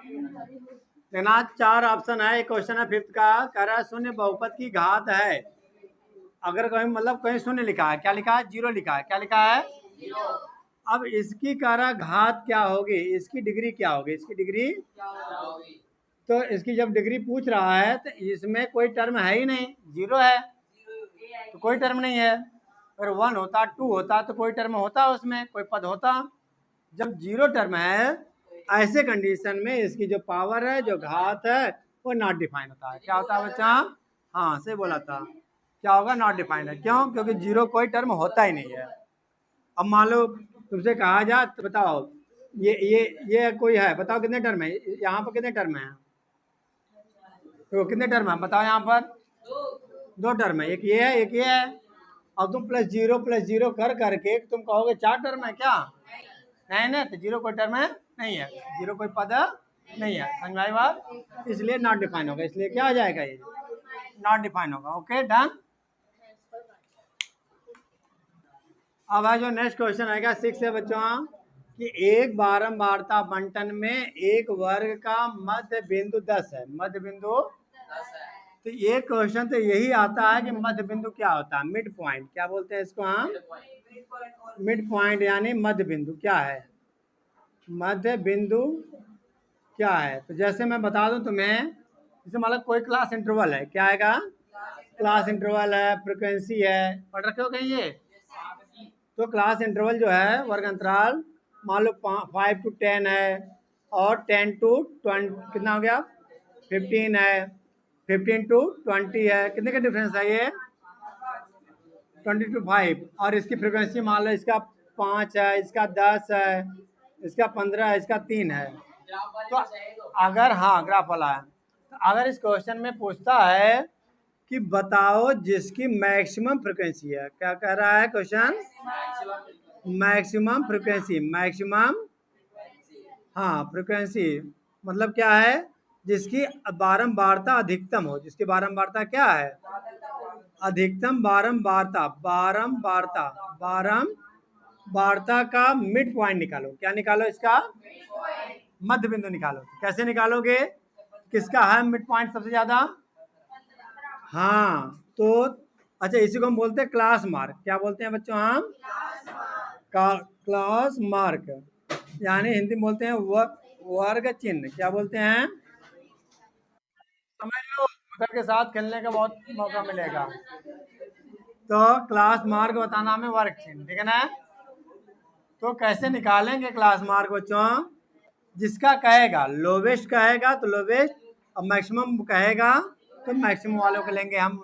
लेना 4 ऑप्शन है। एक क्वेश्चन है 5th का, कह रहा है शून्य बहुपद की घात है। अगर कहीं मतलब कहीं शून्य लिखा है, क्या लिखा है? 0 लिखा है। क्या लिखा है? अब इसकी कह रहा घात क्या होगी, इसकी डिग्री क्या होगी, इसकी डिग्री तो इसकी जब डिग्री पूछ रहा है तो इसमें कोई टर्म है ही नहीं, 0 है तो कोई टर्म नहीं है। अगर 1 होता 2 होता तो कोई टर्म होता, उसमें कोई पद होता। जब 0 टर्म है ऐसे कंडीशन में इसकी जो पावर है, जो घात है, वो नॉट डिफाइन होता है। क्या होता है बच्चा? हाँ से बोला था, क्या होगा? नॉट डिफाइंड है। क्यों? क्योंकि 0 कोई टर्म होता ही नहीं है। अब मान लो तुमसे कहा जाए तो बताओ ये कोई है, बताओ कितने टर्म है यहाँ पर? कितने टर्म है? तो कितने टर्म है बताओ यहाँ पर? 2 टर्म है, एक ये है एक ये है। और तुम प्लस जीरो कर करके तुम कहोगे 4 टर्म है क्या? नहीं ना, तो 0 कोई टर्म है नहीं है, 0 कोई पद नहीं है। समझ में आई बात? इसलिए नॉट डिफाइन होगा, इसलिए क्या आ जाएगा? ये नॉट डिफाइन होगा। Okay done. अब है जो नेक्स्ट क्वेश्चन आएगा 6 है बच्चों, कि एक बारंबारता बंटन में एक वर्ग का मध्य बिंदु 10 है। मध्य बिंदु तो ये क्वेश्चन तो यही आता है कि मध्य बिंदु क्या होता है? Mid point. क्या बोलते हैं इसको हम? मिड पॉइंट यानी मध्य बिंदु क्या है? मध्य बिंदु क्या है? तो जैसे मैं बता दूं तुम्हें, जैसे मतलब कोई क्लास इंटरवल है, क्या आएगा? क्लास इंटरवल है, फ्रिक्वेंसी है, पढ़ रखे हो कहीं ये? तो क्लास इंटरवल जो है वर्ग अंतराल, मान लो 5 to 10 है, और 10 to 20 कितना हो गया? 15 है, 15 to 20 है। कितने का डिफरेंस है ये? 20 to 5। और इसकी फ्रिक्वेंसी मान लो इसका 5 है, इसका 10 है, इसका 15 है, इसका 3 है। तो अगर हाँ ग्राफ वाला है, तो अगर इस क्वेश्चन में पूछता है कि बताओ जिसकी मैक्सिमम फ्रिक्वेंसी है, क्या कह रहा है क्वेश्चन? मैक्सिमम फ्रिक्वेंसी, मैक्सिमम हाँ फ्रिक्वेंसी मतलब क्या है? जिसकी बारंबारता अधिकतम हो। जिसकी बारंबारता क्या है? अधिकतम बारंबारता, बारंबारता, बारंबारता का मिड पॉइंट निकालो। क्या निकालो? इसका मध्य बिंदु निकालो। कैसे निकालोगे? किसका है मिड पॉइंट सबसे ज्यादा? हाँ तो अच्छा, इसी को हम बोलते हैं क्लास मार्क। क्या बोलते हैं बच्चों हम? क्लास मार्क, यानी हिंदी में बोलते हैं वर्ग चिन्ह। क्या बोलते हैं? समझ लो, उधर के साथ खेलने का बहुत मौका मिलेगा। तो क्लास मार्क बताना हमें वर्ग चिन्ह, ठीक है ना? तो कैसे निकालेंगे क्लास मार्क बच्चों? जिसका कहेगा लोवेस्ट कहेगा तो लोवेस्ट, और मैक्सिमम कहेगा तो मैक्सिमम वालों को लेंगे हम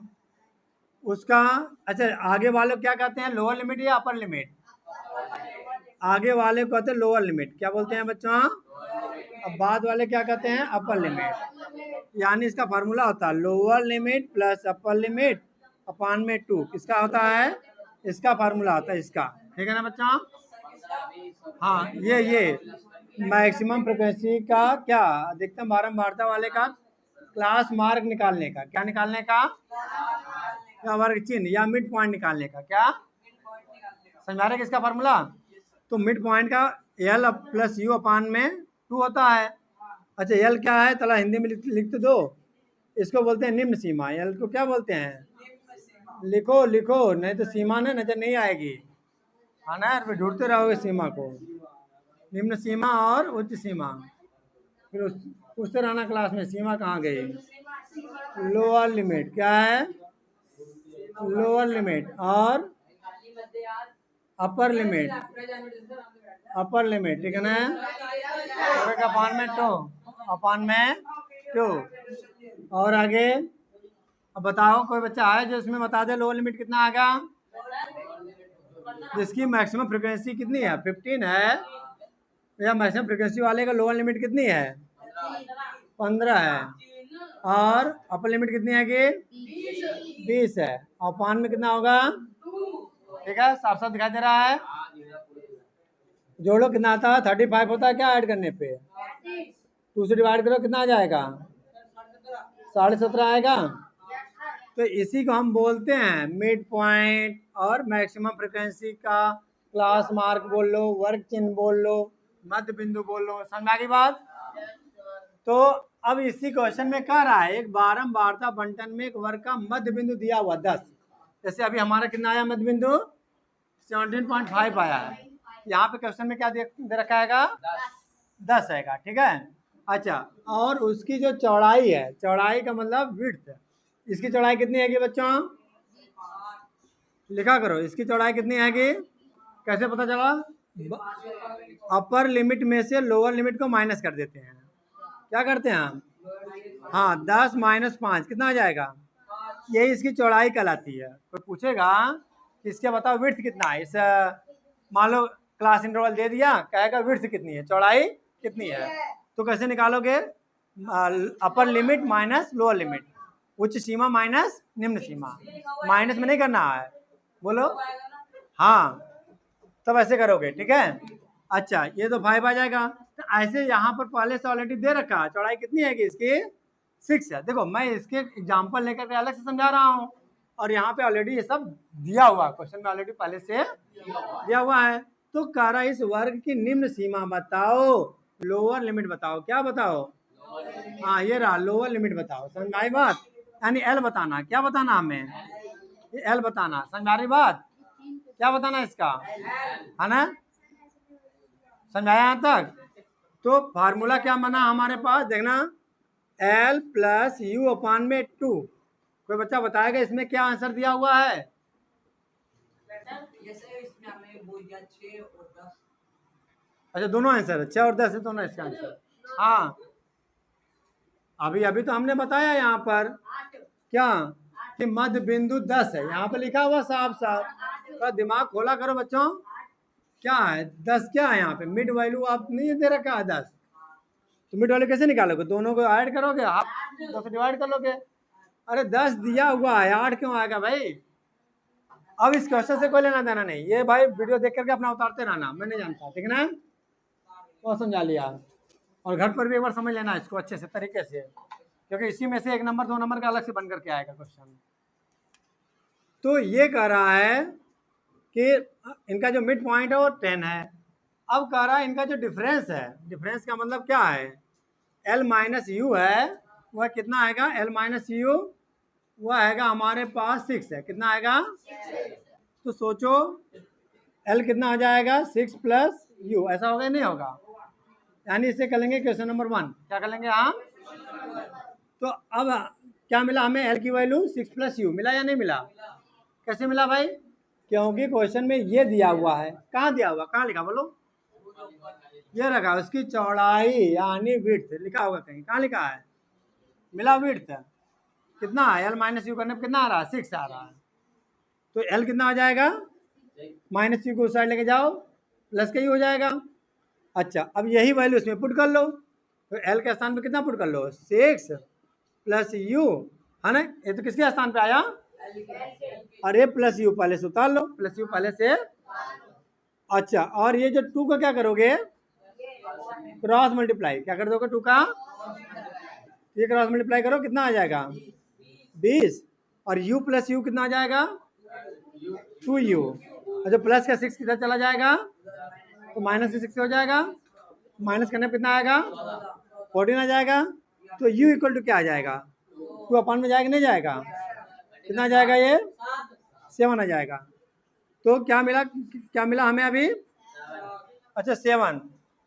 उसका। अच्छा, आगे वाले क्या कहते हैं? लोअर लिमिट या अपर लिमिट? आगे वाले को कहते हैं लोअर लिमिट। क्या बोलते हैं बच्चों? अब बाद वाले क्या कहते हैं? Upper limit. यानी इसका फार्मूला होता है lower limit plus upper limit upon में 2। किसका होता है? इसका फार्मूला होता है इसका, ठीक है ना बच्चों? हाँ ये मैक्सिमम फ्रिक्वेंसी का क्या, अधिकतम बारंबारता वाले का क्लास मार्क निकालने का, क्या निकालने का? या वर्ग चिन्ह या मिड पॉइंट निकालने का। क्या समझा रहे किसका फार्मूला? तो मिड पॉइंट का एल प्लस यू अपान में 2 होता है। अच्छा एल क्या है? चला हिंदी में लिख तो दो। इसको बोलते हैं निम्न सीमा। एल को क्या बोलते हैं? लिखो लिखो, नहीं तो सीमा ना नजर नहीं आएगी। हाँ ना, फिर ढूंढते रहोगे सीमा को। निम्न सीमा और उच्च सीमा, फिर पूछते रहना क्लास में सीमा कहाँ गई। लोअर लिमिट क्या है? लोअर लिमिट और अपर लिमिट, अपर लिमिट, ठीक है ना? अपान में 2, अपान में 2। और आगे अब बताओ, कोई बच्चा है जो इसमें बता दे लोअर लिमिट कितना आएगा? जिसकी मैक्सिमम फ्रिक्वेंसी कितनी है? 15 है, या मैक्सिमम फ्रिक्वेंसी वाले का लोअर लिमिट कितनी है? 15 है। और अपर लिमिट कितनी आएगी? 20 है। और अपान में कितना होगा? ठीक है, साफ साफ दिखाई दे रहा है। जोड़ो कितना आता है? 35 होता है क्या ऐड करने पे? 2 से डिवाइड करो कितना आ जाएगा? 17.5 आएगा। तो इसी को हम बोलते हैं मिड पॉइंट और मैक्सिमम फ्रिक्वेंसी का क्लास मार्क बोल लो, वर्ग चिन्ह बोल लो, मध्य बिंदु बोल लो। समझ आ गई बात? तो अब इसी क्वेश्चन में कह रहा है एक बारंबारता बंटन में एक वर्ग का मध्य बिंदु दिया हुआ 10। जैसे अभी हमारा कितना आया मध्य बिंदु 17.5 आया है। यहाँ पे क्वेश्चन में क्या दे रखा है 10 आएगा, ठीक है। अच्छा, और उसकी जो चौड़ाई है, चौड़ाई का मतलब विड्थ, इसकी चौड़ाई कितनी है बच्चों? लिखा करो, इसकी चौड़ाई कितनी है? कैसे पता चला? अपर लिमिट में से लोअर लिमिट को माइनस कर देते हैं। क्या करते हैं हम? हाँ, 10 माइनस 5 कितना आ जाएगा? यही इसकी चौड़ाई कहलाती है। कोई पूछेगा कि इसके बताओ विड्थ कितना है, इस मान लो क्लास इंटरवल दे दिया, कहेगा विड्थ कितनी है, चौड़ाई कितनी है, तो कैसे निकालोगे? Upper limit minus lower limit, उच्च सीमा माइनस निम्न सीमा, माइनस में नहीं करना है, बोलो हाँ, तब ऐसे करोगे, ठीक है। अच्छा, ये तो 5 आ जाएगा। तो ऐसे यहाँ पर पहले से ऑलरेडी दे रखा है, चौड़ाई कितनी है इसकी? 6 है। देखो मैं इसके एग्जाम्पल लेकर के अलग से समझा रहा हूँ, और यहाँ पे ऑलरेडी ये सब दिया हुआ, क्वेश्चन में ऑलरेडी पहले से दिया हुआ है। तो कह रहा है इस वर्ग की निम्न सीमा बताओ, लोअर लिमिट बताओ। क्या बताओ? हाँ, ये रहा लोअर लिमिट बताओ। समझ में आई बात? यानी एल बताना। क्या बताना हमें? ये एल बताना। समझ में आ रही बात? क्या बताना इसका, है ना? समझ आया यहाँ तक? तो फार्मूला क्या बना हमारे पास, देखना, एल प्लस यू अपान में 2। कोई बच्चा बताएगा इसमें क्या आंसर दिया हुआ है? अच्छा, दोनों आंसर है, 6 और 10 है दोनों इसका आंसर। हाँ, अभी अभी तो हमने बताया यहाँ पर क्या कि मध्य बिंदु 10 है, यहाँ पे लिखा हुआ साफ साफ। तो दिमाग खोला करो बच्चों, क्या है 10, क्या है यहाँ पे मिड वैल्यू आप नहीं दे रखा है 10, तो मिड वैल्यू कैसे निकालोगे? दोनों को ऐड करोगे, आप 2 से डिवाइड कर लोगे। अरे 10 दिया हुआ है, 8 क्यों आएगा भाई? अब इस क्वेश्चन से कोई लेना देना नहीं, ये भाई वीडियो देख करके अपना उतारते रहना, मैं नहीं जानता, ठीक है ना? तो समझा लिया, और घर पर भी एक बार समझ लेना इसको अच्छे से तरीके से, क्योंकि इसी में से 1 नंबर 2 नंबर का अलग से बन करके आएगा क्वेश्चन। तो ये कह रहा है कि इनका जो मिड पॉइंट है वो 10 है। अब कह रहा है इनका जो डिफरेंस है, डिफरेंस का मतलब क्या है? एल माइनस यू है, वह कितना आएगा? एल माइनस यू वह आएगा हमारे पास 6 है। कितना आएगा? तो सोचो एल कितना आ जाएगा? 6 प्लस यू, ऐसा होगा नहीं होगा? यानी इसे कर लेंगे क्वेश्चन नंबर 1। क्या कर लेंगे हम? तो अब क्या मिला हमें? एल की वैल्यू 6 प्लस यू मिला या नहीं मिला? कैसे मिला भाई? क्योंकि क्वेश्चन में ये दिया हुआ है। कहाँ दिया हुआ, कहाँ लिखा बोलो? ये रखा, उसकी चौड़ाई यानी विड्थ लिखा होगा कहीं, कहाँ लिखा है? मिला विड्थ कितना है? एल माइनस यू करने पर कितना आ रहा है? 6 आ रहा है। तो एल कितना आ जाएगा? माइनस यू को उस साइड लेके जाओ, प्लस का ही हो जाएगा। अच्छा, अब यही वैल्यू इसमें पुट कर लो, तो एल के स्थान पे कितना पुट कर लो? 6 प्लस यू, है ना? ये तो किसके स्थान पे आया? अरे प्लस यू पहले से उतार लो, प्लस यू पहले से। अच्छा, और ये जो 2 का क्या करोगे? Cross multiply. क्या कर दोगे 2 का? ये क्रॉस मल्टीप्लाई करो, कितना आ जाएगा? 20। और u प्लस यू कितना आ जाएगा? 2u। अच्छा, प्लस का 6 किधर चला जाएगा? तो माइनस का 6 हो जाएगा, माइनस करने पर कितना आएगा? 14 आ जाएगा। तो u इक्वल टू क्या आ जाएगा? 2 अपान में जाएगा नहीं जाएगा? कितना आ जाएगा? ये 7 आ जाएगा। तो क्या मिला, क्या मिला हमें अभी? अच्छा 7।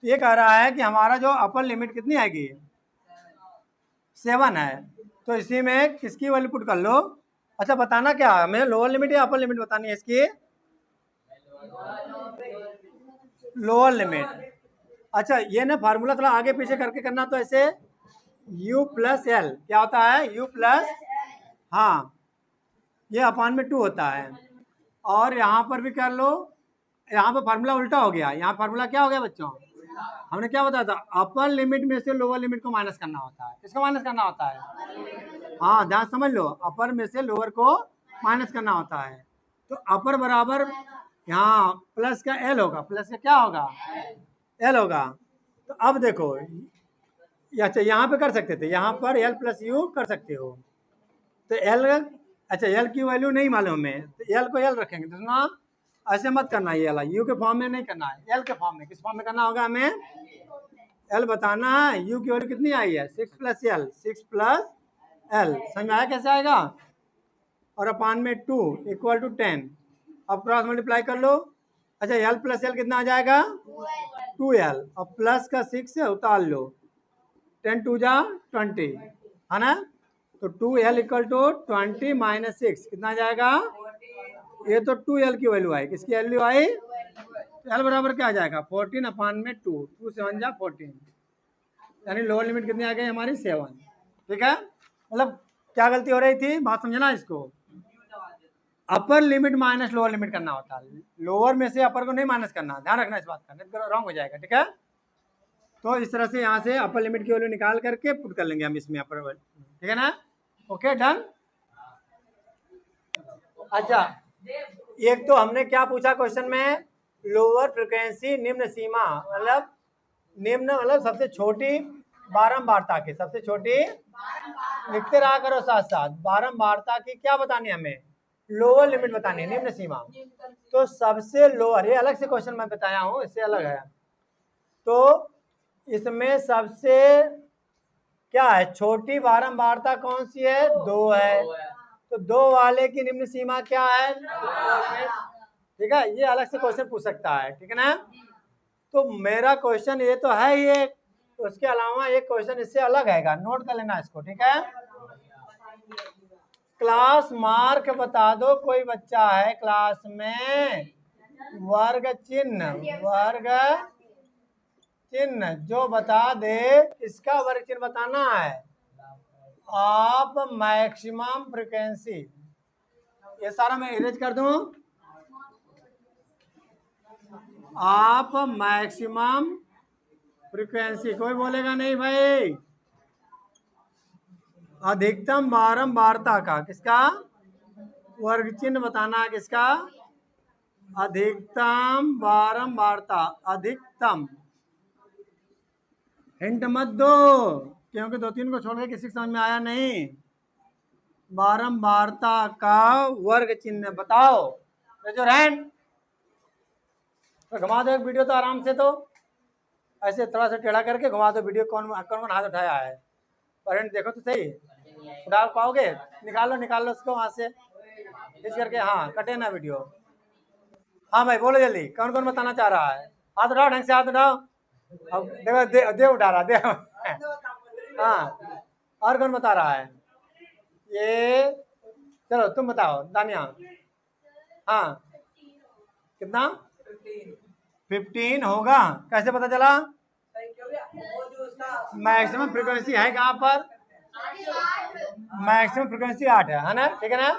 तो ये कह रहा है कि हमारा जो अपर लिमिट कितनी आएगी? 7 है। तो इसी में किसकी वैल्यू पुट कर लो? अच्छा, बताना क्या है हमें, लोअर लिमिट या अपर लिमिट बतानी है इसकी? Lower limit. अच्छा, ये ना फार्मूला थोड़ा आगे पीछे करके करना, तो ऐसे u प्लस एल क्या होता है? u प्लस, हाँ, ये अपान में 2 होता है। और यहाँ पर भी कर लो, यहाँ पर फार्मूला उल्टा हो गया। यहाँ फार्मूला क्या हो गया बच्चों? हमने क्या बताया था? अपर लिमिट में से लोअर लिमिट को माइनस करना होता है। किसको माइनस करना होता है? हाँ, ध्यान समझ लो, अपर में से लोअर को माइनस करना होता है। तो अपर बराबर यहाँ प्लस का एल होगा, प्लस का क्या होगा? एल होगा। तो अब देखो, अच्छा यहाँ पे कर सकते थे, यहाँ पर एल प्लस यू कर सकते हो। तो एल, अच्छा एल की वैल्यू नहीं मालूम है, तो एल को एल रखेंगे। तो ना ऐसे मत करना, ये वाला यू के फॉर्म में नहीं करना है, एल के फॉर्म में। किस फॉर्म में करना होगा हमें? एल बताना है। यू की वैल्यू कितनी आई है 6 प्लस एल, 6 प्लस एल, समझ में आया कैसे आएगा। और अपान में 2 इक्वल टू 10, अब क्रॉस मल्टीप्लाई कर लो। अच्छा एल प्लस एल कितना आ जाएगा 2l, और प्लस का 6 है उतार लो, 10 टू जा 20 है ना। तो 2l इक्वल टू 20 माइनस 6 कितना आ जाएगा, ये तो 2l की वैल्यू आई, किसकी वैल्यू आई, एल बराबर क्या आ जाएगा 14 अपान में 2, 2 7 जा 14, यानी लोअर लिमिट कितनी आ गई हमारी 7। ठीक है, मतलब क्या गलती हो रही थी, बात समझना इसको। Upper limit minus lower limit करना होता है, लोअर में से अपर को नहीं माइनस करना, ध्यान रखना इस बात का, नहीं तो रॉन्ग हो जाएगा। ठीक है, तो इस तरह से यहाँ से अपर लिमिट की वैल्यू निकाल करके पुट कर लेंगे हम इसमें अपर, ठीक है ना। Okay done. अच्छा एक तो हमने क्या पूछा क्वेश्चन में, लोअर फ्रिक्वेंसी निम्न सीमा, मतलब निम्न मतलब सबसे छोटी बारंबारता की, सबसे छोटी लिखते रहा करो साथ साथ, बारंबारता की क्या बतानी है हमें, लोअर लिमिट बतानी है, निम्न सीमा। तो सबसे लोअर, ये अलग से क्वेश्चन मैं बताया हूँ, इससे अलग है। तो इसमें सबसे क्या है, छोटी बारंबारता कौन सी है, 2 है, तो 2 वाले की निम्न सीमा क्या है, ठीक है, ये अलग से क्वेश्चन पूछ सकता है, ठीक है ना। तो मेरा क्वेश्चन ये तो है ये, तो उसके अलावा एक क्वेश्चन इससे अलग हैगा, नोट कर लेना इसको, ठीक है। क्लास मार्क बता दो, कोई बच्चा है क्लास में, वर्ग चिन्ह, वर्ग चिन्ह जो बता दे, इसका वर्ग चिन्ह बताना है, आप मैक्सिमम फ्रीक्वेंसी, ये सारा मैं इरेज कर दूं, आप मैक्सिमम फ्रीक्वेंसी, कोई बोलेगा नहीं भाई, अधिकतम बारंबारता का, किसका वर्ग चिन्ह बताना है, किसका अधिकतम बारंबारता, अधिकतम, हिंट मत दो क्योंकि 2-3 को छोड़ के किसी समझ में आया नहीं। बारंबारता का वर्ग चिन्ह बताओ, जो हैंड तो घुमा दो एक वीडियो तो आराम से, तो ऐसे थोड़ा सा टेढ़ा करके घुमा दो वीडियो, कौन कौन कौन हाथ उठाया है, पेरेंट देखो तो सही, उठा पाओगे, निकाल लो उसको वहां से इस करके, हाँ कटे ना वीडियो। हाँ भाई बोलो जल्दी, कौन कौन बताना चाह रहा है, हाथ उठाओ ढंग से, हाथ उठाओ, अब देखो दे उठा रहा दे, हाँ और कौन बता रहा है, ये चलो तुम बताओ दानिया, हाँ कितना 15 होगा, कैसे पता चला, मैक्सिमम फ्रीक्वेंसी है कहाँ पर, मैक्सिमम फ्रीक्वेंसी 8 है ना, ठीक है ना।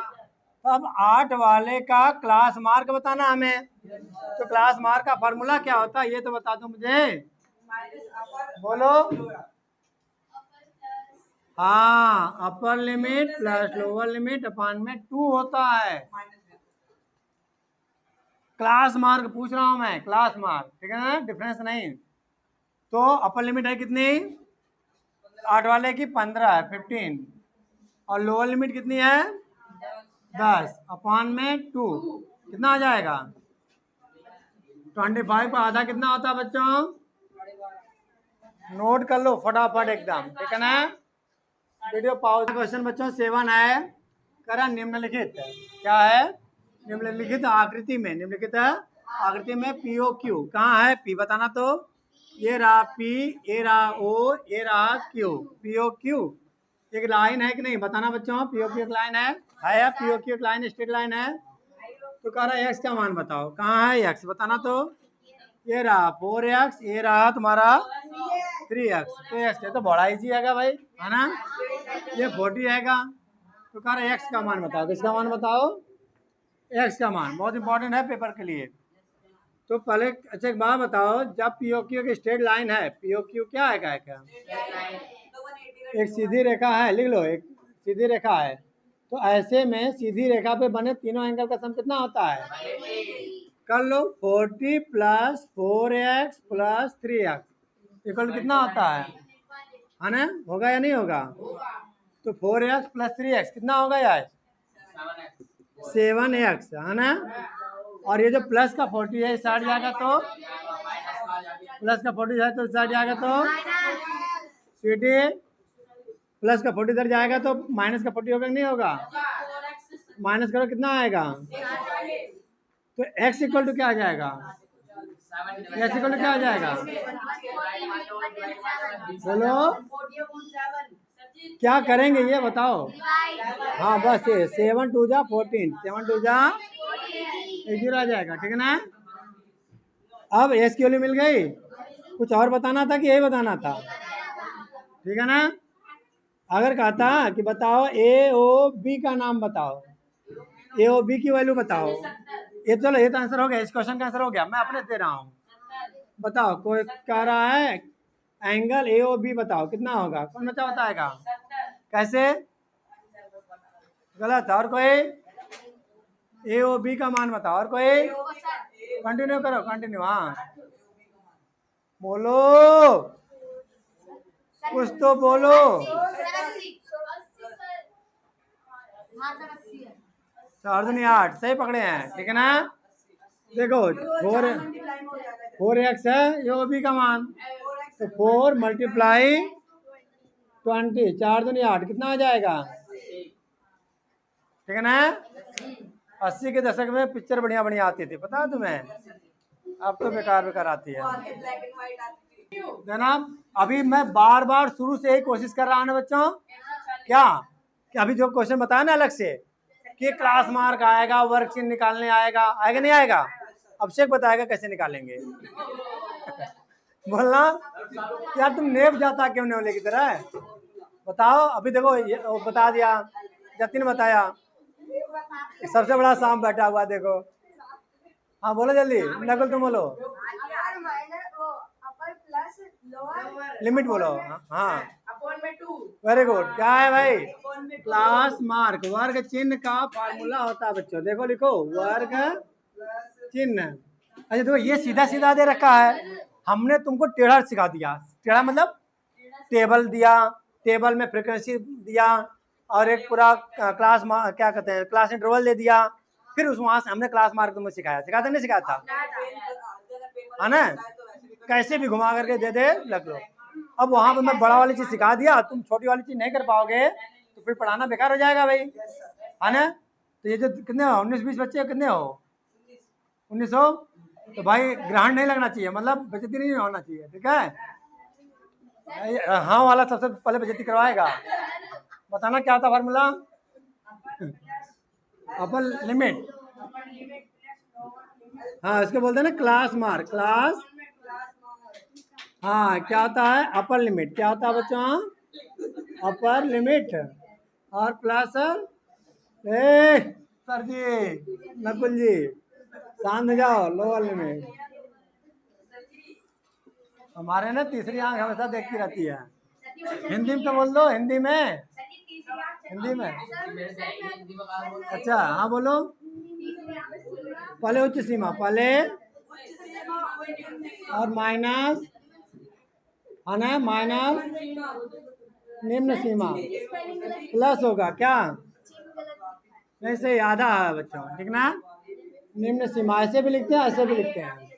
अब 8 वाले का क्लास मार्क बताना हमें, तो क्लास मार्क का फॉर्मूला क्या होता है ये तो बता दो मुझे, बोलो, हाँ upper limit plus lower limit upon में 2 होता है, क्लास मार्क पूछ रहा हूं मैं, क्लास मार्क, ठीक है ना, डिफरेंस नहीं। तो अपर लिमिट है कितनी, 8 वाले की 15 है 15, और लोअर लिमिट कितनी है 10 अपान में 2, कितना आ जाएगा 25 का आधा कितना होता है बच्चों, नोट कर लो फटाफट एकदम, ठीक है ना। वीडियो पॉज, क्वेश्चन बच्चों 7 है, करा निम्नलिखित, क्या है, निम्नलिखित आकृति में, निम्नलिखित आकृति में पीओ क्यू कहाँ है, पी बताना, तो ये रहा पी, ये रहा ओ, ये रहा क्यू, पीओ क्यू एक लाइन है कि नहीं बताना बच्चों, पीओ क्यू एक लाइन है पीओ क्यू एक लाइन, स्ट्रेट लाइन है। तो कह रहा है एक्स का मान बताओ, कहाँ है एक्स बताना, तो ये रहा 4x, ये रहा तुम्हारा 3x, तो एक्स तो बड़ा इजी है भाई, है ना, ये 40 आएगा। तो कह रहा है एक्स का मान बताओ, किसका मान बताओ, एक्स का मान, बहुत इंपॉर्टेंट है पेपर के लिए। तो पहले अच्छा एक बात बताओ, जब पीओ क्यू की स्ट्रेट लाइन है, पीओ क्यू क्या है, क्या एक सीधी रेखा है, लिख लो एक सीधी रेखा है, तो ऐसे में सीधी रेखा पे बने तीनों एंगल का सम कितना होता है, कर लो 40 plus 4x plus 3x equal कितना होता है ना, होगा या नहीं होगा, तो 4x प्लस 3x कितना होगा यार 7x, है ना, और ये जो प्लस का 40 है इस साइड जाएगा तो प्लस का 40 है तो इस साइड जाएगा तो स्वीटी प्लस का 40 इधर जाएगा तो माइनस का 40 होगा कि नहीं होगा? माइनस करो कितना आएगा? तो x इक्वल टू क्या आ जाएगा? x इक्वल टू क्या आ जाएगा? बोलो क्या करेंगे ये बताओ। हाँ बस ये 7 2 जा 14 7 2 जा 0 आ जाएगा, ठीक है ना? अब एस की वैल्यू मिल गई। कुछ और बताना था कि यही बताना था? ठीक है ना? अगर कहता कि बताओ ए ओ बी का नाम बताओ, ए ओ बी की वैल्यू बताओ, ये चलो ये तो आंसर हो गया, इस क्वेश्चन का आंसर हो गया, मैं अपने दे रहा हूँ। बताओ कोई कह रहा है एंगल ए ओ बी बताओ कितना होगा, कौन बच्चा बताएगा? कैसे? गलत। और कोई? ए ओ बी का मान बताओ। और कोई? कंटिन्यू करो, कंटिन्यू। हाँ बोलो, कुछ तो बोलो। 4 सही पकड़े हैं, ठीक है ना? देखो 4x है ये ओ बी का मान, तो 4 मल्टीप्लाई 20 4 दूनी 8 कितना आ जाएगा? ठीक है ना? 80 के दशक में पिक्चर बढ़िया बढ़िया आती थी, पता है तुम्हें? अब तो बेकार बेकार आती है जनाब। अभी मैं बार बार शुरू से ही कोशिश कर रहा हूँ ना बच्चों, क्या कि अभी जो क्वेश्चन बताया ना अलग से कि क्लास मार्क आएगा, वर्कशीट निकालने आएगा, आएगा नहीं आएगा? अभिषेक बताएगा कैसे निकालेंगे। बोलना यार तुम नेप जाता क्यों नहीं होले की तरह, बताओ। अभी देखो ये बता दिया, जतिन बताया, सबसे बड़ा शाम बैठा हुआ देखो। हाँ बोलो जल्दी, नकुल तुम बोलो, लिमिट बोलो। हाँ वेरी गुड। क्या है भाई? क्लास मार्क वर्ग चिन्ह का फार्मूला होता है बच्चों, देखो लिखो वर्ग चिन्ह। अच्छा देखो ये सीधा सीधा दे रखा है, हमने तुमको टेढ़ा सिखा दिया। टेढ़ा मतलब टेबल दिया, टेबल में फ्रीक्वेंसी दिया, और एक पूरा क्लास क्या कहते हैं क्लास इंटरवल दे दिया, फिर उस वहां से हमने क्लास मार्क तुम्हें सिखाया। सिखाया था नहीं सिखाया था? है ना? कैसे भी घुमा करके दे दे लग लो। अब वहां पे मैं बड़ा वाली चीज सिखा दिया, तुम छोटी वाली चीज नहीं कर पाओगे तो फिर पढ़ाना बेकार हो जाएगा भाई, है ना? तो ये जो कितने हो 19-20 बच्चे कितने हो? 19 हो तो भाई ग्रहण नहीं लगना चाहिए, मतलब बेइज्जती नहीं होना चाहिए, ठीक है? हाँ वाला सबसे पहले बेइज्जती करवाएगा। बताना क्या था फार्मूला? अपर लिमिट, हाँ इसको बोलते हैं ना क्लास मार्क। क्लास हाँ क्या होता है? Upper limit. क्या होता है बच्चों? Upper limit. और प्लस ए सर जी, नकुल जी शांत हो जाओ, लोअर लिमिट। हमारे ना तीसरी आंख हमेशा देखती रहती है। हिंदी में तो बोल दो, हिंदी में, हिंदी में। अच्छा हाँ बोलो। पहले उच्च सीमा, पहले और माइनस है ना, माइनस निम्न सीमा प्लस होगा क्या? नहीं सही आधा है बच्चों, ठीक ना? निम्न सीमा ऐसे भी लिखते हैं ऐसे भी लिखते हैं।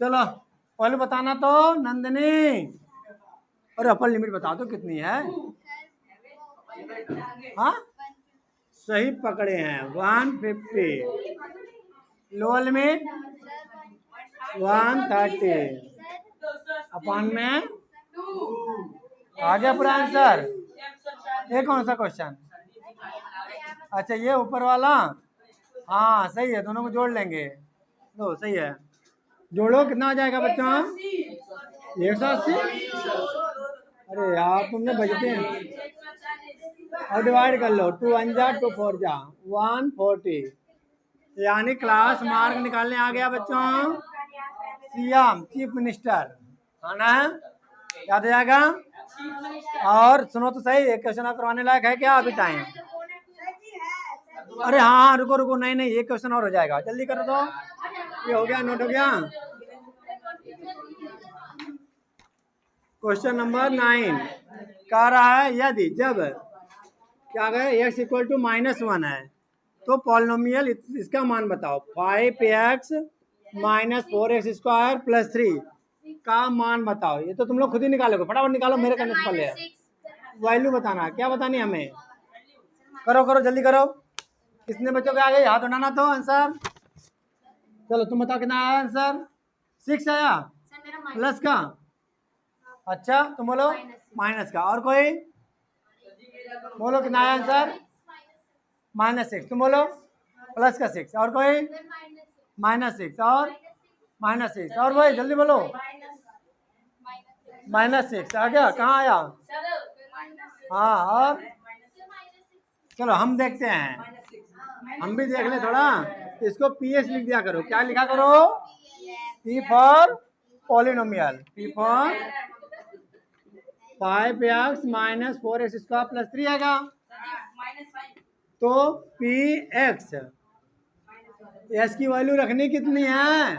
चलो पहले बताना तो नंदिनी, और अपर लिमिट बता दो कितनी है। हाँ सही पकड़े हैं 150, लोअर लिमिट 130 अपन में आ गया पूरा आंसर। ये कौन सा क्वेश्चन? अच्छा ये ऊपर वाला, हाँ सही है, दोनों को जोड़ लेंगे। लो सही है, जोड़ो कितना आ जाएगा बच्चों? 180। अरे यार तुमने बजते हैं, और डिवाइड कर लो, 2 1 जा 2 4 जा 140, यानी क्लास मार्क निकालने आ गया बच्चों सीएम चीफ मिनिस्टर, है ना? याद आ जाएगा। और सुनो तो सही, एक क्वेश्चन करवाने लायक है क्या अभी टाइम? अरे हाँ हाँ रुको रुको, नहीं नहीं एक क्वेश्चन और हो जाएगा, जल्दी करो तो। ये हो गया, नोट हो गया। क्वेश्चन नंबर 9 कह रहा है यदि जब क्या गए x इक्वल टू -1 है तो पॉलिनोमियल इसका मान बताओ। 5x - 4x² + 3 का मान बताओ। ये तो तुम लोग खुद ही निकालोगे, फटाफट निकालो, मेरे करने से पहले। वैल्यू बताना है, क्या बतानी है हमें? करो करो जल्दी करो। कितने बच्चों के आ गए? हाथ उठाना तो आंसर। चलो तुम बताओ कितना आया आंसर? 6 आया प्लस का। अच्छा तुम बोलो माइनस का। और कोई बोलो कितना आया आंसर? -6। तुम बोलो प्लस का 6। और कोई? -6 और -6 और भाई जल्दी बोलो। -6 आ गया, कहाँ आया? हाँ और चलो हम देखते हैं, हम भी देख ले थोड़ा। इसको पीएस लिख दिया करो। क्या लिखा करो? P for polynomial. P for 5x - 4x² + 3 आएगा। तो पी एक्स एस की वैल्यू रखनी कितनी है?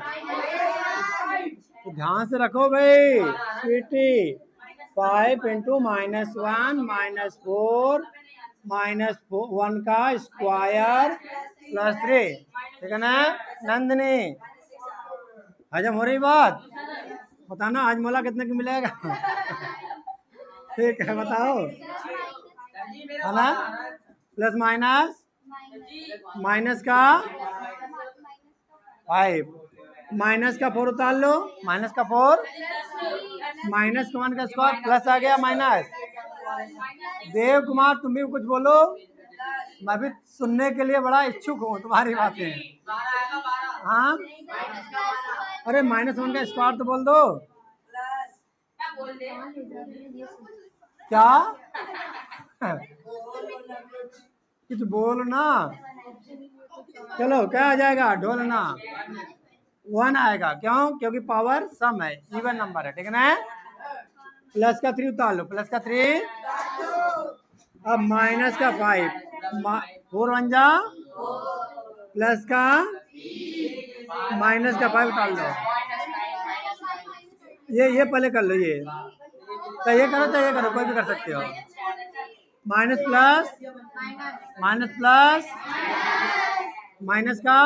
तो ध्यान से रखो भाई स्वीटी। 5 × -1 -4 -1 का स्क्वायर +3, ठीक है ना नंदनी? हजम हो रही बात? बताना आज मोला कितने की मिलेगा? ठीक है बताओ, है ना? प्लस माइनस का 5, माइनस का 4 उतार लो, -4 -1 का स्क्वायर प्लस आ गया माइनस। देव कुमार तुम भी कुछ बोलो, मैं भी सुनने के लिए बड़ा इच्छुक हूँ तुम्हारी बातें। हाँ अरे -1 का स्क्वायर तो बोल दो। क्या? कुछ बोलो ना। चलो क्या आ जाएगा? ढोलना 1 आएगा। क्यों? क्योंकि पावर सम है, इवन नंबर है, ठीक है ना? प्लस का 3 उतार लो, प्लस का 3। अब माइनस का 5, 4 1 जा प्लस का -5 उतार लो। ये पहले कर लो, ये तो ये करो कोई भी कर सकते हो। माइनस प्लस माइनस का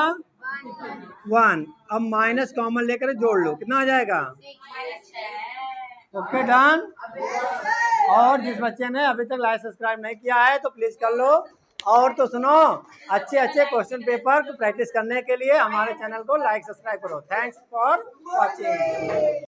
1। अब माइनस कॉमन लेकर जोड़ लो, कितना आ जाएगा? Okay done. और जिस बच्चे ने अभी तक लाइक सब्सक्राइब नहीं किया है तो प्लीज कर लो। और तो सुनो, अच्छे अच्छे क्वेश्चन पेपर को प्रैक्टिस करने के लिए हमारे चैनल को लाइक सब्सक्राइब करो। Thanks for watching.